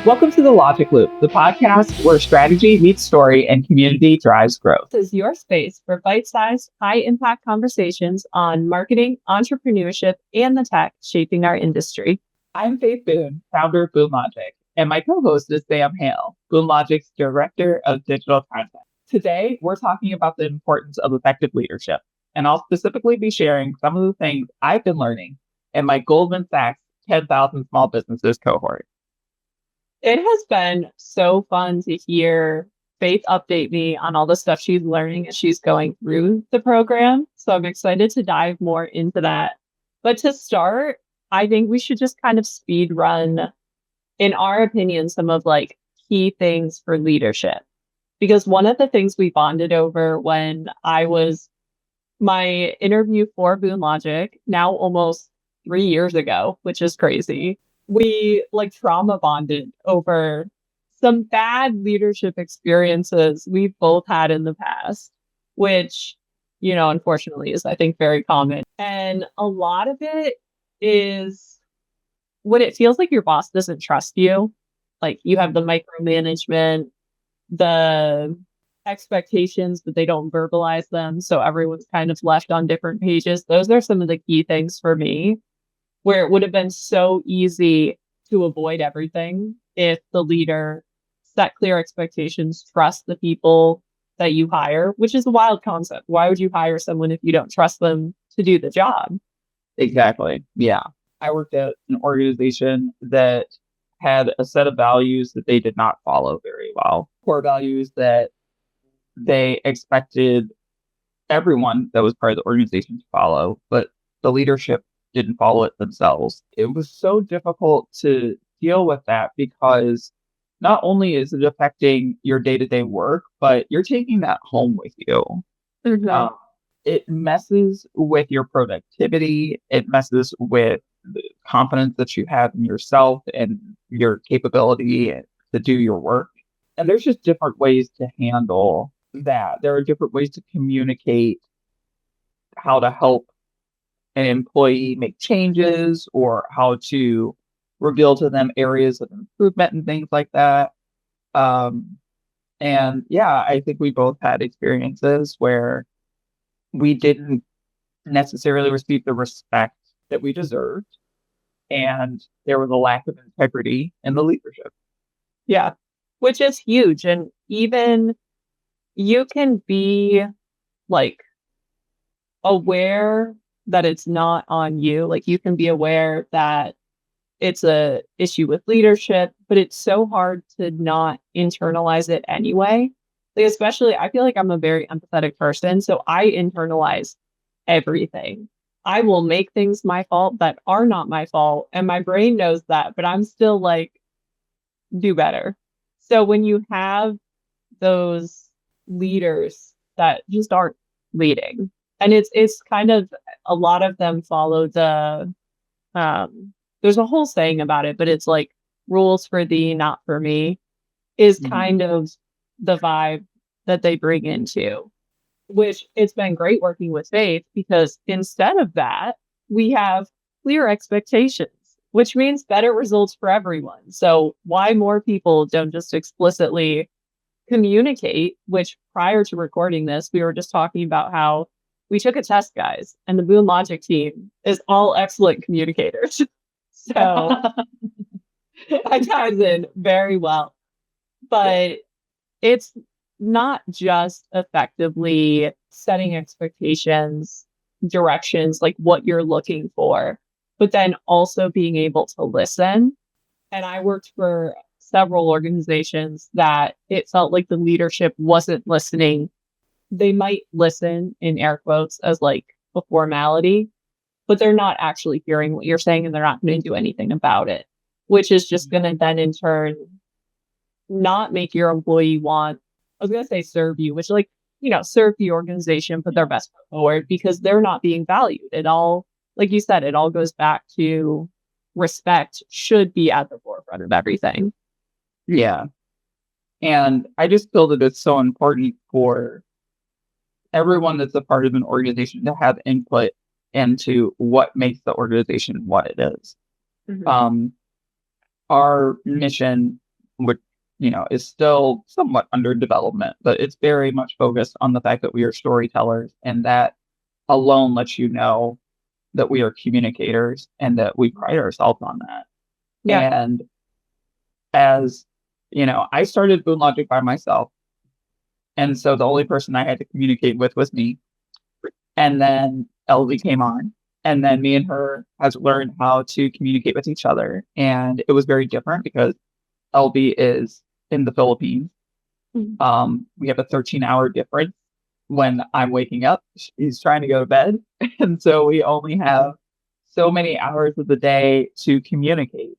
Welcome to the Logic Loop, the podcast where strategy meets story and community drives growth. This is your space for bite-sized, high-impact conversations on marketing, entrepreneurship, and the tech shaping our industry. I'm Faith Boone, founder of Boone Logic, and my co-host is Sam Hale, Boone Logic's Director of Digital Content. Today, we're talking about the importance of effective leadership, and I'll specifically be sharing some of the things I've been learning in my Goldman Sachs 10,000 Small Businesses cohort. It has been so fun to hear Faith update me on all the stuff she's learning as she's going through the program. So I'm excited to dive more into that. But to start, I think we should just kind of speed run, in our opinion, some of key things for leadership. Because one of the things we bonded over when I was my interview for Boone Logic, now almost 3 years ago, which is crazy. We trauma bonded over some bad leadership experiences we've both had in the past, which, unfortunately is, I think, very common. And a lot of it is when it feels like your boss doesn't trust you, like you have the micromanagement, the expectations, but they don't verbalize them. So everyone's kind of left on different pages. Those are some of the key things for me, where it would have been so easy to avoid everything if the leader set clear expectations, trust the people that you hire, which is a wild concept. Why would you hire someone if you don't trust them to do the job? Exactly. Yeah. I worked at an organization that had a set of values that they did not follow very well. Core values that they expected everyone that was part of the organization to follow, but the leadership didn't follow it themselves. It was so difficult to deal with that because not only is it affecting your day-to-day work, but you're taking that home with you. Mm-hmm. It messes with your productivity. It messes with the confidence that you have in yourself and your capability to do your work. And there's just different ways to handle that. There are different ways to communicate how to help an employee make changes or how to reveal to them areas of improvement and things like that. And yeah, I think we both had experiences where we didn't necessarily receive the respect that we deserved. And there was a lack of integrity in the leadership. Yeah, which is huge. And even you can be aware that it's not on you. You can be aware that it's a issue with leadership, but it's so hard to not internalize it anyway. Especially, I feel like I'm a very empathetic person, so I internalize everything. I will make things my fault that are not my fault, and my brain knows that, but I'm still do better. So when you have those leaders that just aren't leading, and it's kind of, a lot of them follow the there's a whole saying about it, but it's rules for thee, not for me, is kind of the vibe that they bring into, which it's been great working with Faith, because instead of that, we have clear expectations, which means better results for everyone. So why more people don't just explicitly communicate, which prior to recording this, we were just talking about how we took a test, guys, and the Boone Logic team is all excellent communicators. So that ties in very well. But it's not just effectively setting expectations, directions, what you're looking for, but then also being able to listen. And I worked for several organizations that it felt like the leadership wasn't listening. They might listen, in air quotes, as a formality, but they're not actually hearing what you're saying, and they're not going to do anything about it, which is just going to then in turn not make your employee want, I was going to say serve you, which serve the organization, put their best foot forward, because they're not being valued. It all, like you said, it all goes back to respect should be at the forefront of everything. Yeah. And I just feel that it's so important for everyone that's a part of an organization to have input into what makes the organization what it is. Mm-hmm. Our mission which, is still somewhat under development, but it's very much focused on the fact that we are storytellers, and that alone lets you know that we are communicators and that we pride ourselves on that. Yeah. And as I started Boone Logic by myself. And so the only person I had to communicate with was me. And then LV came on. And then me and her has learned how to communicate with each other. And it was very different because LV is in the Philippines. We have a 13-hour difference when I'm waking up. He's trying to go to bed. And so we only have so many hours of the day to communicate.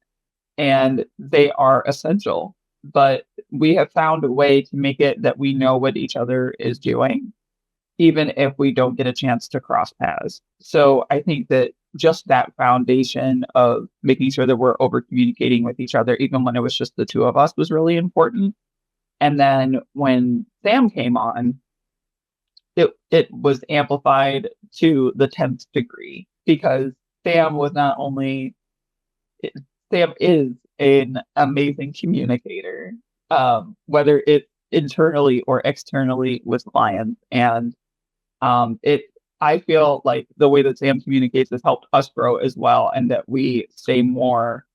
And they are essential. But we have found a way to make it that we know what each other is doing, even if we don't get a chance to cross paths. So I think that just that foundation of making sure that we're over communicating with each other, even when it was just the two of us, was really important. And then when Sam came on, it was amplified to the 10th degree, because Sam was not only Sam is an amazing communicator, whether it's internally or externally with clients. And I feel like the way that Sam communicates has helped us grow as well, and that we stay more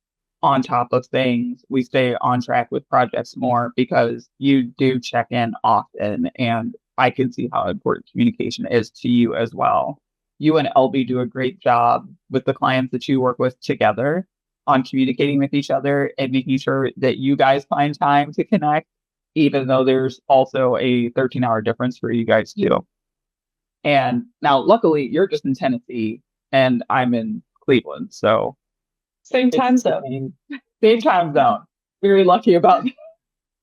on top of things. We stay on track with projects more because you do check in often, and I can see how important communication is to you as well. You and LB do a great job with the clients that you work with together on communicating with each other and making sure that you guys find time to connect, even though there's also a 13-hour difference for you guys too. And now, luckily, you're just in Tennessee and I'm in Cleveland. So same time zone. Same time zone. Very lucky about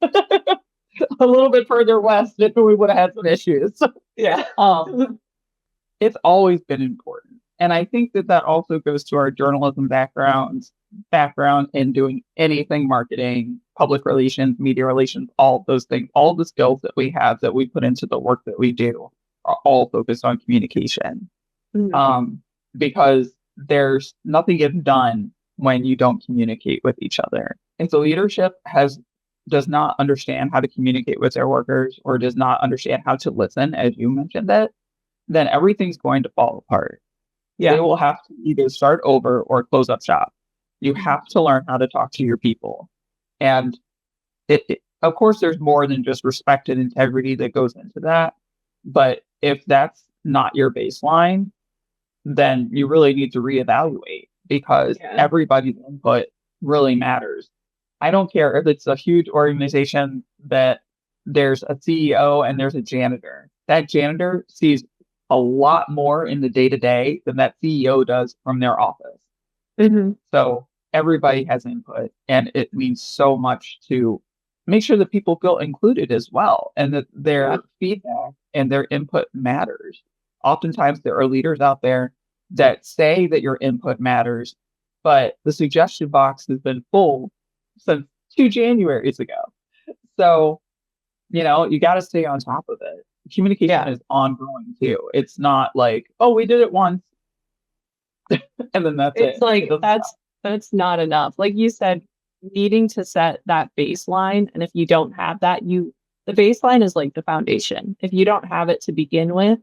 a little bit further west if we would have had some issues. Yeah. It's always been important. And I think that also goes to our journalism background in doing anything marketing, public relations, media relations, all those things, all the skills that we have that we put into the work that we do are all focused on communication. Because there's nothing gets done when you don't communicate with each other. And so leadership does not understand how to communicate with their workers, or does not understand how to listen, as you mentioned that, then everything's going to fall apart. Yeah. They will have to either start over or close up shop. You have to learn how to talk to your people. And of course, there's more than just respect and integrity that goes into that. But if that's not your baseline, then you really need to reevaluate, because everybody's input really matters. I don't care if it's a huge organization that there's a CEO and there's a janitor. That janitor sees a lot more in the day-to-day than that CEO does from their office. So everybody has input, and it means so much to make sure that people feel included as well, and that their feedback and their input matters. Oftentimes there are leaders out there that say that your input matters, but the suggestion box has been full since 2 Januaries ago. So, you got to stay on top of it. Communication is ongoing too. It's not like, oh, we did it once and then that's it's like that's not enough. Like you said, needing to set that baseline, and if you don't have that, the baseline is like the foundation. If you don't have it to begin with,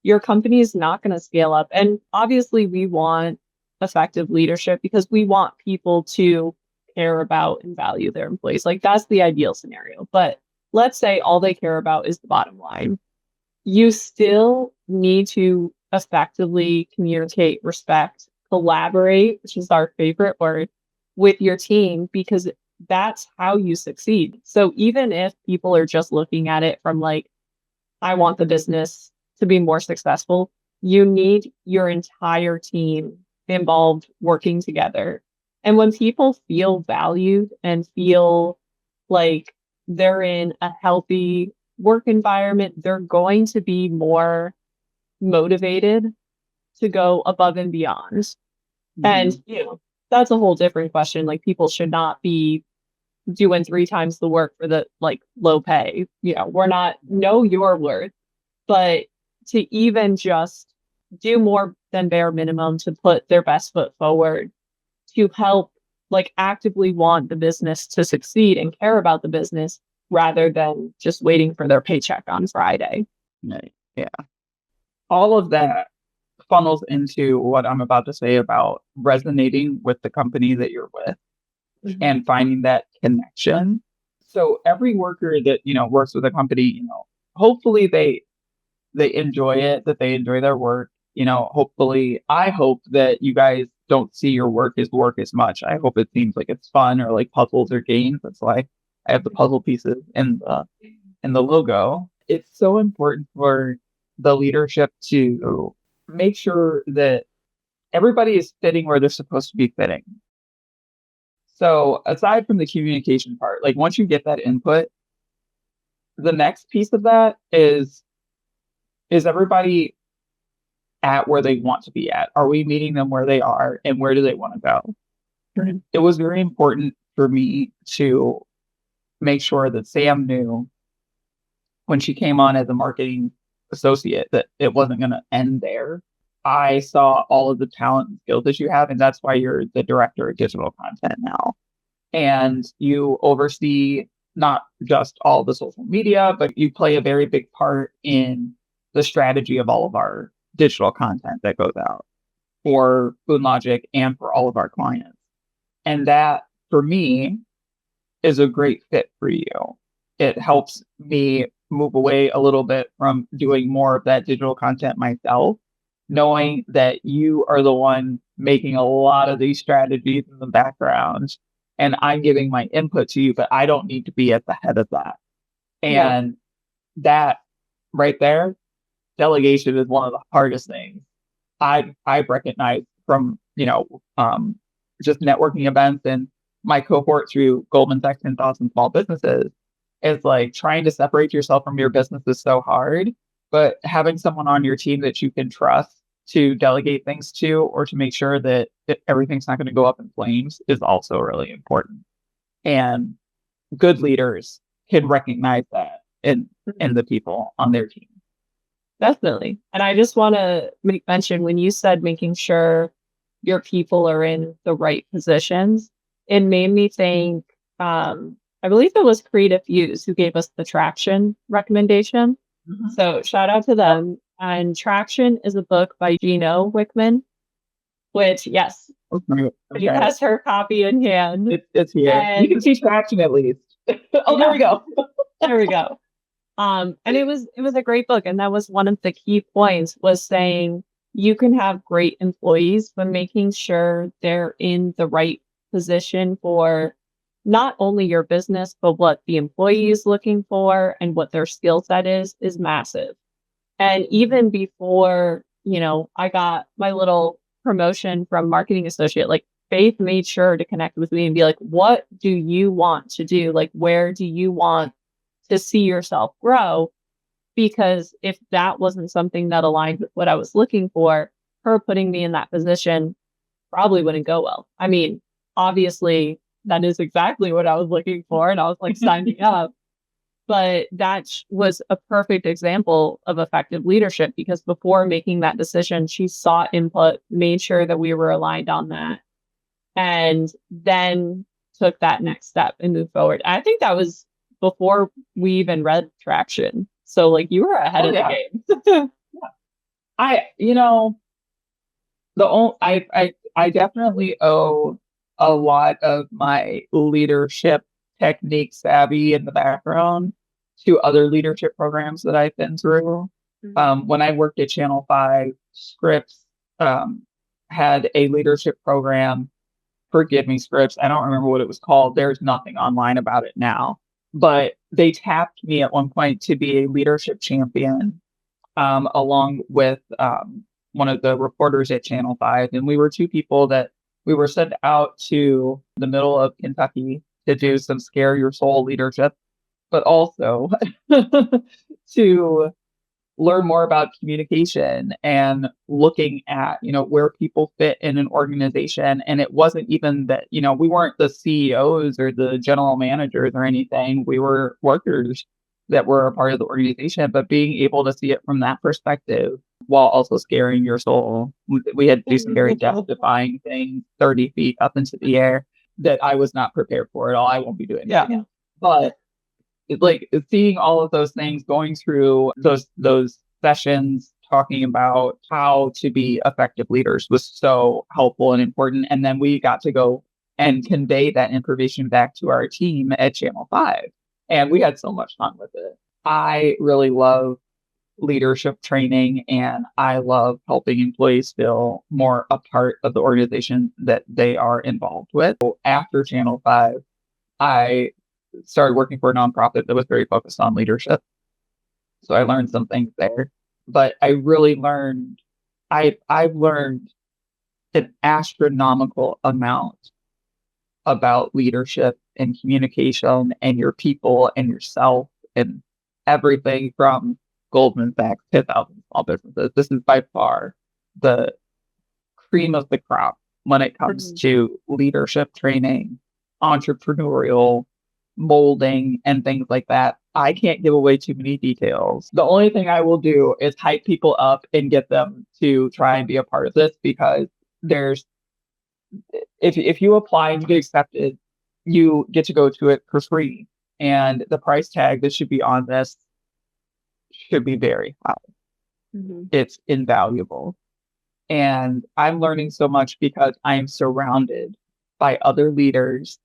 your company is not going to scale up. And obviously we want effective leadership because we want people to care about and value their employees. Like that's the ideal scenario. But let's say all they care about is the bottom line. You still need to effectively communicate, respect, collaborate, which is our favorite word, with your team, because that's how you succeed. So even if people are just looking at it from like, I want the business to be more successful, you need your entire team involved working together. And when people feel valued and feel like they're in a healthy work environment, they're going to be more motivated to go above and beyond. And, that's a whole different question. Like people should not be doing 3 times the work for the low pay. We're not, know your worth, but to even just do more than bare minimum to put their best foot forward to help like actively want the business to succeed and care about the business rather than just waiting for their paycheck on Friday. Right. Yeah. All of that funnels into what I'm about to say about resonating with the company that you're with and finding that connection. So every worker that, works with a company, hopefully they enjoy it, that they enjoy their work. Hopefully I hope that you guys don't see your work as much. I hope it seems like it's fun or like puzzles or games. That's why I have the puzzle pieces in the logo. It's so important for the leadership to make sure that everybody is fitting where they're supposed to be fitting. So aside from the communication part, like once you get that input, the next piece of that is everybody at where they want to be at? Are we meeting them where they are and where do they want to go? Right. It was very important for me to make sure that Sam knew when she came on as a marketing associate that it wasn't going to end there. I saw all of the talent and skills that you have, and that's why you're the director of digital content now. And you oversee not just all the social media, but you play a very big part in the strategy of all of our digital content that goes out for Boone Logic and for all of our clients. And that, for me, is a great fit for you. It helps me move away a little bit from doing more of that digital content myself, knowing that you are the one making a lot of these strategies in the background and I'm giving my input to you, but I don't need to be at the head of that. And that right there, delegation is one of the hardest things I've recognized from, just networking events and my cohort through Goldman Sachs 10,000 small businesses. Is like trying to separate yourself from your business is so hard, but having someone on your team that you can trust to delegate things to or to make sure that everything's not going to go up in flames is also really important. And good leaders can recognize that in the people on their team. Definitely. And I just want to make mention when you said making sure your people are in the right positions, it made me think, I believe it was Creative Views who gave us the Traction recommendation. So shout out to them. And Traction is a book by Gino Wickman, which, yes, she has her copy in hand. It's here. And you can see Traction at least. Oh, there we go. There we go. And it was a great book. And that was one of the key points was saying you can have great employees, but making sure they're in the right position for not only your business, but what the employee is looking for and what their skill set is massive. And even before, I got my little promotion from marketing associate, like Faith made sure to connect with me and be like, what do you want to do? Like, where do you want to see yourself grow? Because if that wasn't something that aligned with what I was looking for, her putting me in that position probably wouldn't go well. I mean, obviously, that is exactly what I was looking for. And I was like signing up. But that was a perfect example of effective leadership because before making that decision, she sought input, made sure that we were aligned on that, and then took that next step and moved forward. I think that was before we even read Traction. So like you were ahead of the game. I definitely owe a lot of my leadership technique savvy in the background to other leadership programs that I've been through. When I worked at Channel 5, Scripps had a leadership program. Forgive me, Scripps. I don't remember what it was called. There's nothing online about it now. But they tapped me at one point to be a leadership champion along with one of the reporters at Channel 5. And we were two people that we were sent out to the middle of Kentucky to do some scare your soul leadership, but also to learn more about communication and looking at, where people fit in an organization. And it wasn't even that, we weren't the CEOs or the general managers or anything. We were workers that were a part of the organization, but being able to see it from that perspective while also scaring your soul. We had to do some very death defying things, 30 feet up into the air. that I was not prepared for at all. I won't be doing that Yeah. again. But like seeing all of those things, going through those sessions, talking about how to be effective leaders was so helpful and important. And then we got to go and convey that information back to our team at Channel 5. And we had so much fun with it. I really love leadership training, and I love helping employees feel more a part of the organization that they are involved with. So after Channel 5, I started working for a nonprofit that was very focused on leadership. So I learned some things there. But I really learned, I've learned an astronomical amount about leadership and communication and your people and yourself and everything from Goldman Sachs, 10,000 small businesses. This is by far the cream of the crop when it comes to leadership training, entrepreneurial molding, and things like that. I can't give away too many details. The only thing I will do is hype people up and get them to try and be a part of this, because there's if you apply and you get accepted, you get to go to it for free. And the price tag that should be on this should be very high. It's invaluable. And I'm learning so much because I'm surrounded by other leaders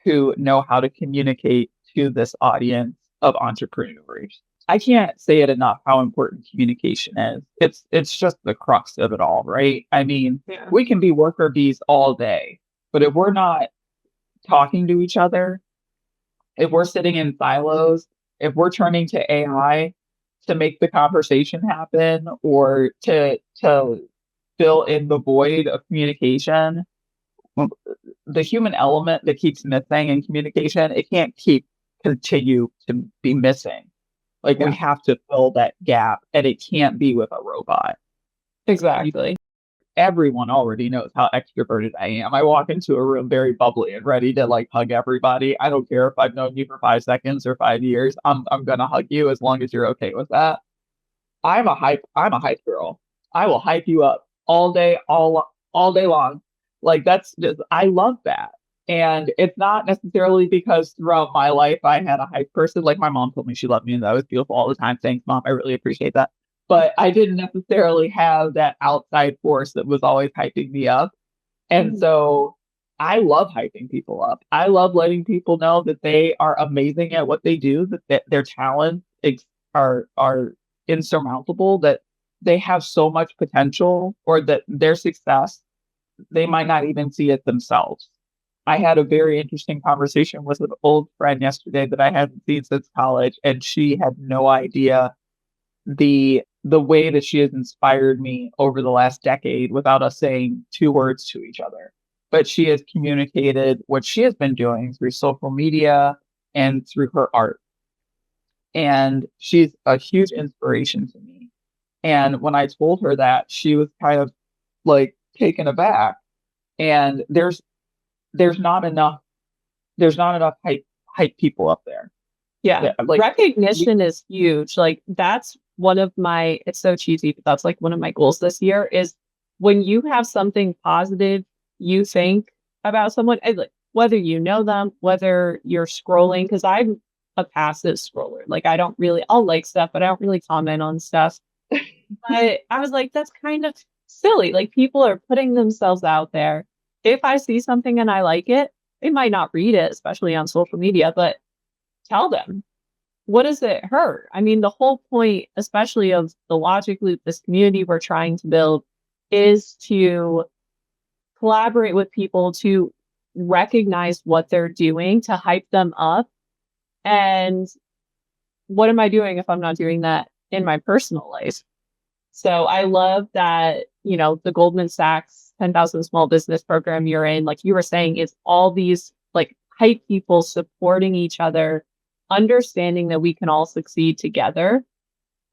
who know how to communicate to this audience of entrepreneurs. I can't say it enough how important communication is. It's just the crux of it all, right? I mean, we can be worker bees all day, but if we're not talking to each other, if we're sitting in silos, if we're turning to AI to make the conversation happen or to fill in the void of communication, the human element that keeps missing in communication, it can't continue to be missing. Like we have to fill that gap, and it can't be with a robot. Exactly. Everyone already knows how extroverted I am. I walk into a room very bubbly and ready to like hug everybody. I don't care if I've known you for 5 seconds or 5 years. I'm gonna hug you as long as you're okay with that. I'm a hype girl. I will hype you up all day, all day long. Like that's just, I love that. And it's not necessarily because throughout my life I had a hype person. Like my mom told me she loved me and that was beautiful all the time. Thanks, Mom. I really appreciate that. But I didn't necessarily have that outside force that was always hyping me up. And so I love hyping people up. I love letting people know that they are amazing at what they do, that their talents are insurmountable, that they have so much potential, or that their success, they might not even see it themselves. I had a very interesting conversation with an old friend yesterday that I hadn't seen since college, and she had no idea the way that she has inspired me over the last decade without us saying 2 words to each other. But she has communicated what she has been doing through social media and through her art. And she's a huge inspiration to me. And when I told her that, she was kind of like taken aback. And there's not enough hype people up there. Yeah. Like recognition is huge. Like that's one of my, it's so cheesy, but that's like one of my goals this year is when you have something positive you think about someone, like whether you know them, whether you're scrolling, because I'm a passive scroller. Like I'll like stuff, but I don't really comment on stuff. But I was like, that's kind of silly. Like people are putting themselves out there. If I see something and I like it, they might not read it, especially on social media, but tell them. What does it hurt? I mean, the whole point, especially of the Logic Loop, this community we're trying to build, is to collaborate with people, to recognize what they're doing, to hype them up. And what am I doing if I'm not doing that in my personal life? So I love that, the Goldman Sachs 10,000 small business program you're in, like you were saying, is all these like hype people supporting each other, understanding that we can all succeed together,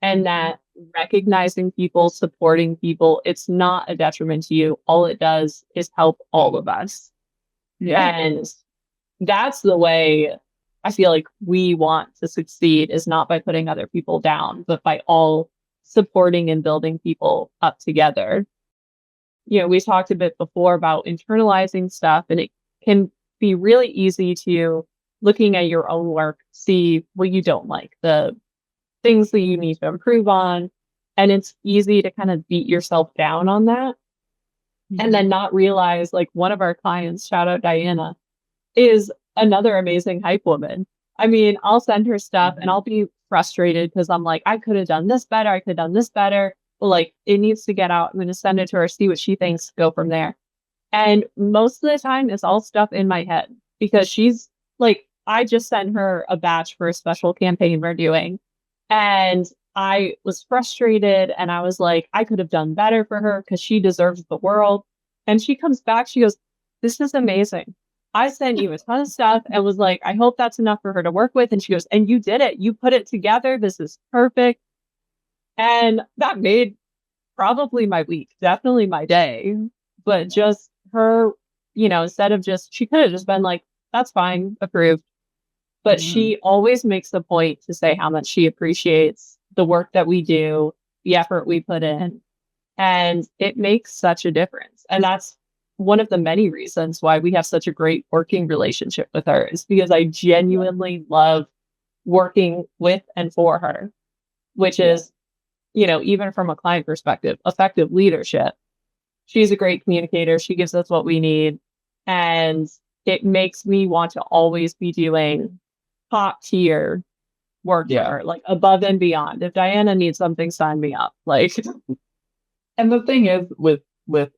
and that recognizing people, supporting people, it's not a detriment to you. All it does is help all of us. Yeah. And that's the way I feel like we want to succeed, is not by putting other people down, but by all supporting and building people up together. We talked a bit before about internalizing stuff, and can be really easy to, looking at your own work, see what you don't like, the things that you need to improve on. And it's easy to kind of beat yourself down on that and then not realize, like, one of our clients, shout out Diana, is another amazing hype woman. I mean, I'll send her stuff and I'll be frustrated because I'm like, I could have done this better. I could have done this better. But like, it needs to get out. I'm going to send it to her, see what she thinks, go from there. And most of the time, it's all stuff in my head because she's like, I just sent her a batch for a special campaign we're doing. And I was frustrated and I was like, I could have done better for her because she deserves the world. And she comes back, she goes, this is amazing. I sent you a ton of stuff and was like, I hope that's enough for her to work with. And she goes, and you did it. You put it together. This is perfect. And that made probably my week, definitely my day. But just her, instead of just, she could have just been like, that's fine, approved. But she always makes a point to say how much she appreciates the work that we do, the effort we put in. And it makes such a difference. And that's one of the many reasons why we have such a great working relationship with her, is because I genuinely love working with and for her, which is, even from a client perspective, effective leadership. She's a great communicator. She gives us what we need. And it makes me want to always be doing top tier work for her, like above and beyond. If Diana needs something, sign me up. Like, and the thing is with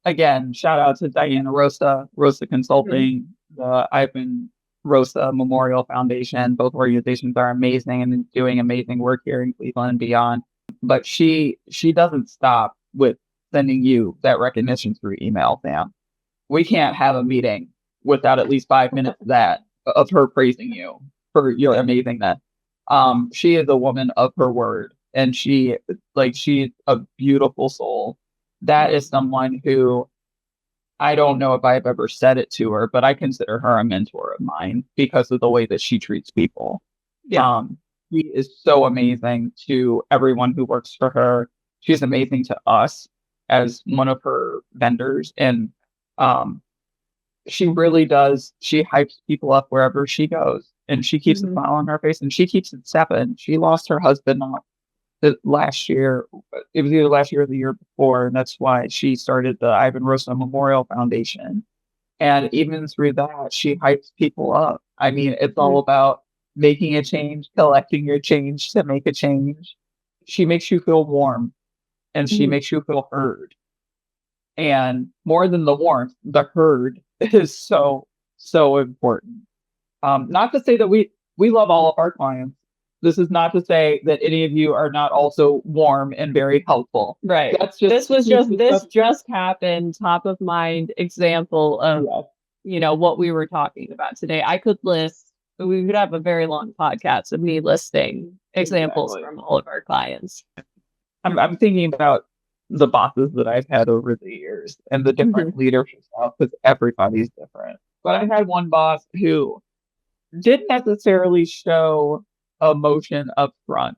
again, shout out to Diana, Rosa Consulting, the Ivan Rosa Memorial Foundation. Both organizations are amazing and doing amazing work here in Cleveland and beyond. But she doesn't stop with sending you that recognition through email, Sam. We can't have a meeting without at least 5 minutes of her praising you for your amazingness. She is a woman of her word, and she's a beautiful soul. That is someone who, I don't know if I've ever said it to her, but I consider her a mentor of mine because of the way that she treats people. Yeah. She is so amazing to everyone who works for her. She's amazing to us as one of her vendors. And she really does. She hypes people up wherever she goes. And she keeps a smile on her face, and she keeps it stepping. She lost her husband last year. It was either last year or the year before, and that's why she started the Ivan Rosa Memorial Foundation. And even through that, she hypes people up. I mean, it's all about making a change, collecting your change to make a change. She makes you feel warm, and she makes you feel heard. And more than the warmth, the heard is so important. Not to say that we love all of our clients. This is not to say that any of you are not also warm and very helpful. Right. This just happened. Top of mind example of, what we were talking about today. We could have a very long podcast of me listing examples from all of our clients. I'm thinking about the bosses that I've had over the years and the different leadership styles, because everybody's different. But I had one boss who didn't necessarily show emotion up front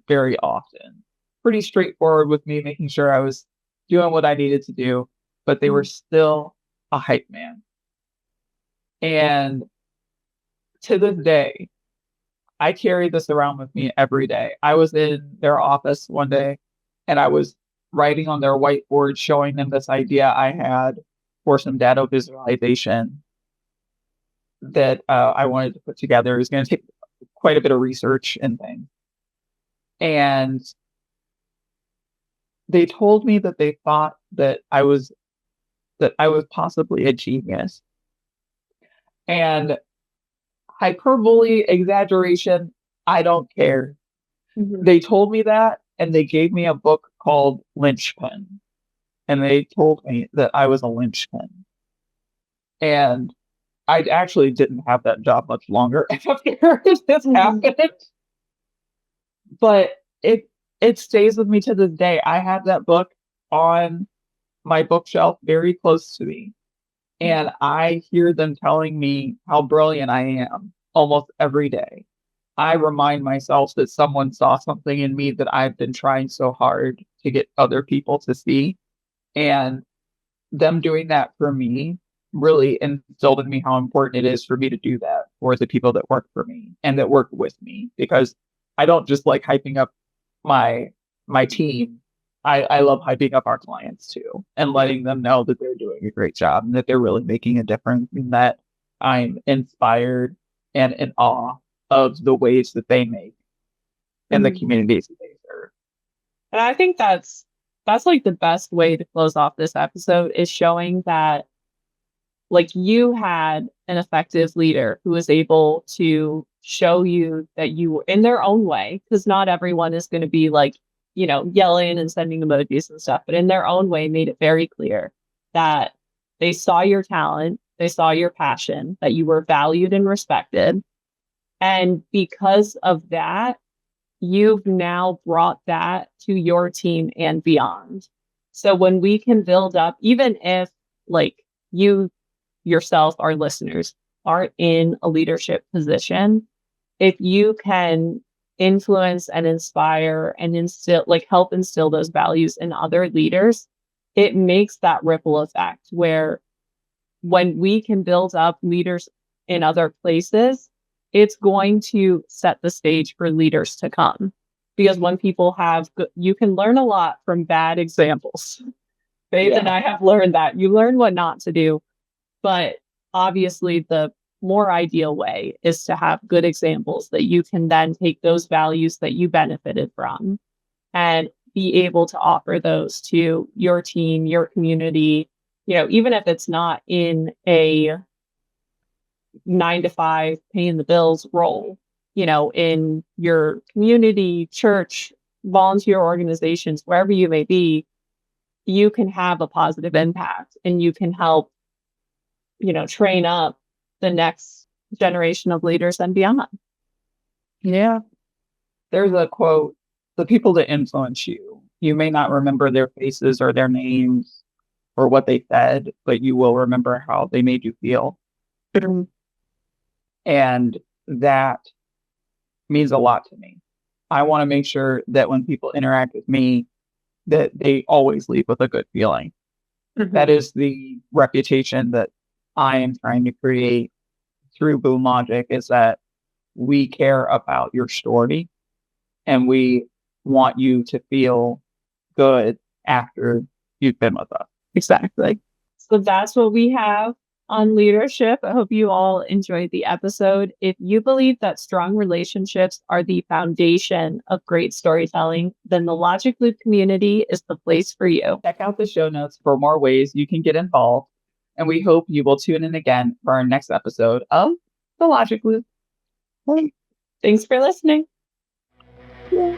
very often. Pretty straightforward with me, making sure I was doing what I needed to do, but they were still a hype man. And to this day, I carry this around with me every day. I was in their office one day and I was writing on their whiteboard, showing them this idea I had for some data visualization that I wanted to put together. It was going to take quite a bit of research and things. And they told me that they thought that I was possibly a genius. And hyperbole, exaggeration, I don't care. They told me that, and they gave me a book called Linchpin. And they told me that I was a linchpin. And I actually didn't have that job much longer after this happened. But it stays with me to this day. I have that book on my bookshelf very close to me. And I hear them telling me how brilliant I am almost every day. I remind myself that someone saw something in me that I've been trying so hard to get other people to see. And them doing that for me really instilled in me how important it is for me to do that for the people that work for me and that work with me, because I don't just like hyping up my team. I love hyping up our clients too and letting them know that they're doing a great job and that they're really making a difference and that I'm inspired and in awe of the ways that they make and the communities that they serve. And I think that's like the best way to close off this episode, is showing that like you had an effective leader who was able to show you that you were in their own way, because not everyone is going to be like, yelling and sending emojis and stuff, but in their own way made it very clear that they saw your talent, they saw your passion, that you were valued and respected. And because of that, you've now brought that to your team and beyond. So when we can build up, even if like you yourself, our listeners, aren't in a leadership position, if you can influence and inspire and help instill those values in other leaders, it makes that ripple effect where when we can build up leaders in other places, it's going to set the stage for leaders to come. Because when people you can learn a lot from bad examples. Faith and I have learned that. You learn what not to do. But obviously, the more ideal way is to have good examples that you can then take those values that you benefited from and be able to offer those to your team, your community, even if it's not in a 9 to 5 paying the bills role, in your community, church, volunteer organizations, wherever you may be, you can have a positive impact and you can help, train up the next generation of leaders and beyond. Yeah. There's a quote: the people that influence you, you may not remember their faces or their names or what they said, but you will remember how they made you feel. And that means a lot to me. I want to make sure that when people interact with me, that they always leave with a good feeling. That is the reputation that I am trying to create through Boone Logic, is that we care about your story and we want you to feel good after you've been with us. Exactly. So that's what we have on leadership. I hope you all enjoyed the episode. If you believe that strong relationships are the foundation of great storytelling, then the Logic Loop community is the place for you. Check out the show notes for more ways you can get involved, and we hope you will tune in again for our next episode of the Logic Loop. Thanks for listening. Yeah.